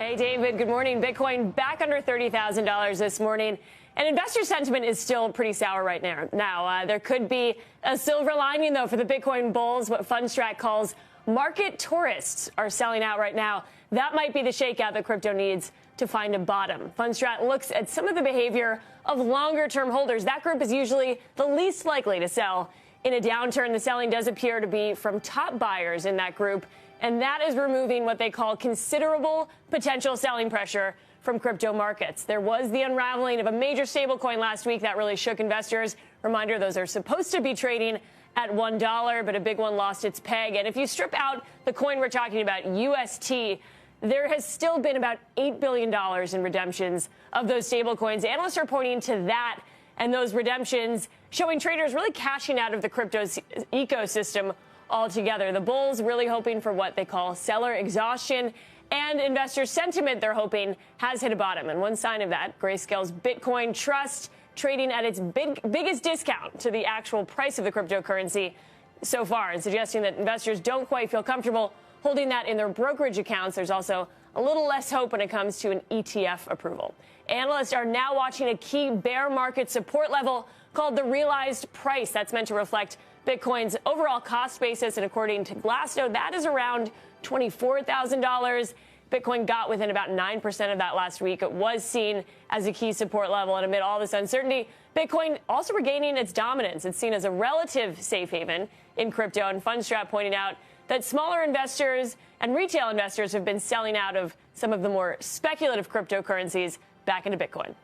Hey, David. Good morning. Bitcoin back under $30,000 this morning. And investor sentiment is still pretty sour right now. There could be a silver lining, though, for the Bitcoin bulls. What Fundstrat calls market tourists are selling out right now. That might be the shakeout that crypto needs to find a bottom. Fundstrat looks at some of the behavior of longer-term holders. That group is usually the least likely to sell in a downturn. The selling does appear to be from top buyers in that group, and that is removing what they call considerable potential selling pressure from crypto markets. There was the unraveling of a major stablecoin last week that really shook investors. Reminder, those are supposed to be trading at $1, but a big one lost its peg. And if you strip out the coin we're talking about, UST, there has still been about $8 billion in redemptions of those stablecoins. Analysts are pointing to that and those redemptions showing traders really cashing out of the crypto ecosystem altogether. The bulls really hoping for what they call seller exhaustion, and investor sentiment, they're hoping, has hit a bottom. And one sign of that, Grayscale's Bitcoin Trust trading at its biggest discount to the actual price of the cryptocurrency so far, and suggesting that investors don't quite feel comfortable holding that in their brokerage accounts. There's also a little less hope when it comes to an ETF approval. Analysts are now watching a key bear market support level called the realized price. That's meant to reflect Bitcoin's overall cost basis, and according to Glassnode, that is around $24,000. Bitcoin got within about 9% of that last week. It was seen as a key support level, and amid all this uncertainty, Bitcoin also regaining its dominance. It's seen as a relative safe haven in crypto, and Fundstrat pointing out that smaller investors and retail investors have been selling out of some of the more speculative cryptocurrencies back into Bitcoin.